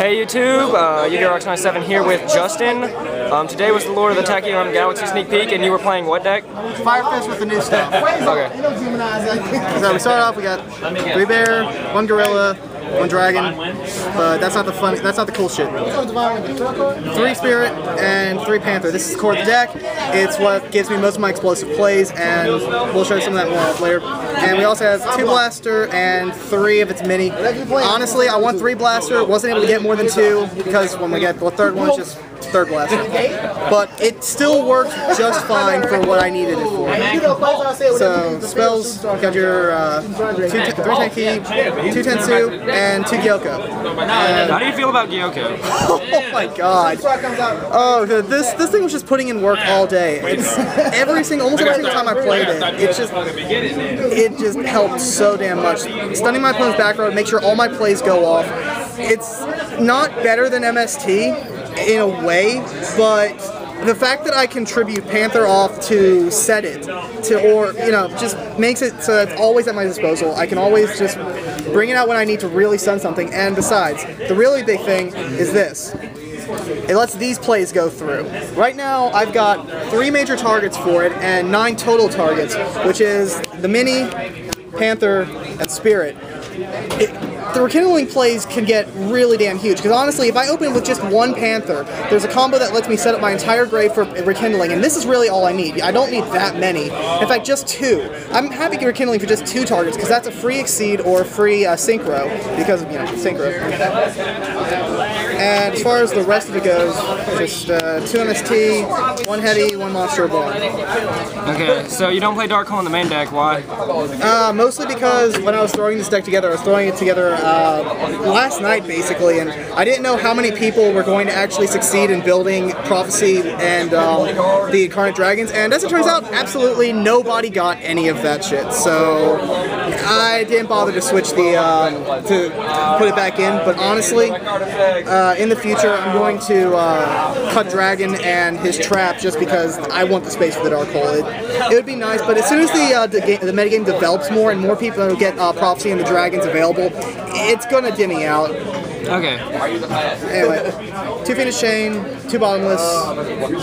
Hey YouTube, UGRX97 here with Justin. Today was the Lord of the Tachyon Galaxy sneak peek, and you were playing what deck? Fire Fist with the new stuff. Okay. So we start off, we got 3 bear, 1 gorilla, 1 dragon, but that's not the fun. That's not the cool shit. 3 spirit and 3 panther. This is the core of the deck. It's what gives me most of my explosive plays, and we'll show you some of that more later. And we also have 2 blaster and 3 of its mini. Honestly, I want 3 blaster. Wasn't able to get more than 2 because when we get the third one, it's just 3rd blaster. But it still worked just fine for what I needed it for. So spells, got your 3 Tenki, 2 Tensu, and 2 Gyoko. How do you feel about Gyoko? Oh my god. Oh, this thing was just putting in work all day. It's almost every single time I played it, it just helped so damn much. Stunning my opponent's back row, make sure all my plays go off. It's not better than MST in a way, but the fact that I contribute Panther off to set it, just makes it so that it's always at my disposal. I can always just bring it out when I need to really stun something, and besides, the really big thing is this. It lets these plays go through. Right now, I've got 3 major targets for it, and 9 total targets, which is the Mini, Panther, and Spirit. The rekindling plays can get really damn huge, because honestly, if I open with just 1 Panther, there's a combo that lets me set up my entire grave for rekindling, and this is really all I need. I don't need that many. In fact, just 2. I'm happy rekindling for just 2 targets, because that's a free Exceed or free Synchro, because of, Synchro. And as far as the rest of it goes, just 2 MST, 1 Heady, 1 Monster Born. Okay, so you don't play Dark Hole in the main deck, why? Mostly because when I was throwing this deck together, I was throwing it together last night, basically, and I didn't know how many people were going to actually succeed in building Prophecy and the Incarnate Dragons, and as it turns out, absolutely nobody got any of that shit, so I didn't bother to switch to put it back in, but honestly, in the future, I'm going to cut Dragon and his trap just because I want the space for the Dark Hole. It would be nice, but as soon as the metagame develops more and more people get Prophecy and the Dragons available, it's going to dimmy out. Okay. Anyway, 2 Phoenix Chain, 2 Bottomless,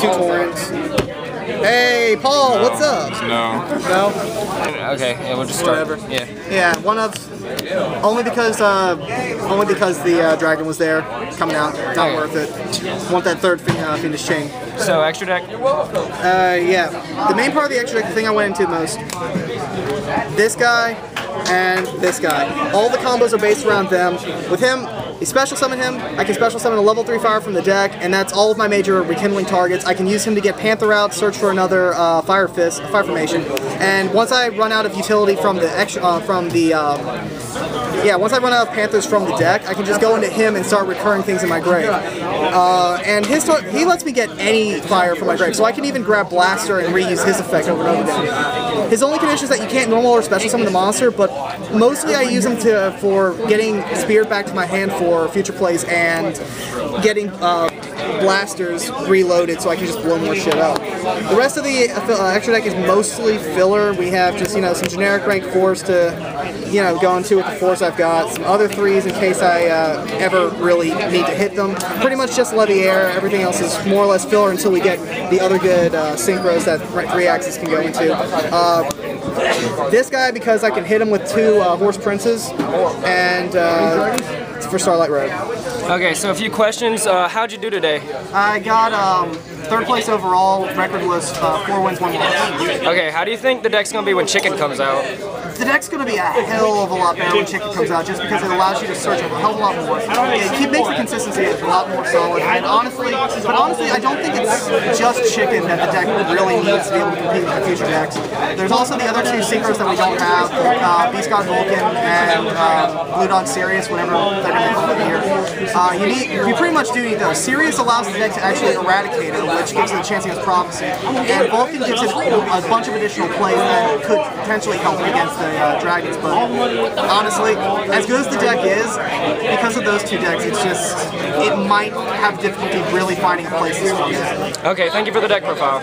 2 Torrents. Hey, Paul, what's up? No. No? Okay, yeah, we'll just start. Whatever. Yeah. Yeah, one of only because the dragon was there coming out. Not worth it. Want that 3rd Phoenix Chain. So extra deck? Yeah. The main part of the extra deck, the thing I went into most, this guy and this guy. All the combos are based around them. With him, you special summon him, I can special summon a level 3 fire from the deck, and that's all of my major rekindling targets. I can use him to get Panther out, search for another Fire Formation, and once I run out of utility from the once I run out of Panthers from the deck, I can just go into him and start recurring things in my grave. And he lets me get any fire from my grave, so I can even grab Blaster and reuse his effect over and over again. His only condition is that you can't normal or special summon the monster, but mostly I use him for getting Spirit back to my hand for future plays and getting blasters reloaded so I can just blow more shit up. The rest of the extra deck is mostly filler. We have just, some generic rank 4s to, go into with the 4s I've got, some other 3s in case I ever really need to hit them. Pretty much just Leviair. Everything else is more or less filler until we get the other good synchros that 3 axes can go into. This guy, because I can hit him with 2 Horse Princes, and for Starlight Road. Okay, so a few questions. How'd you do today? I got 3rd place overall. Record was 4 wins, 1 loss. Okay, how do you think the deck's gonna be when Chicken comes out? The deck's going to be a hell of a lot better when Chicken comes out, just because it allows you to search a hell of a lot more. It makes the consistency a lot more solid. And honestly, I don't think it's just Chicken that the deck really needs to be able to compete with the future decks. There's also the other 2 synchros that we don't have, Beast God Vulcan and Blue Dog Sirius, whatever they're going to call it here. You pretty much do need those. Sirius allows the deck to actually eradicate it, which gives it a chance against Prophecy. And Vulcan gives it a bunch of additional plays that could potentially help it against the Dragons, but honestly, as good as the deck is, because of those 2 decks, it might have difficulty really finding a place to swing. Okay, thank you for the deck profile.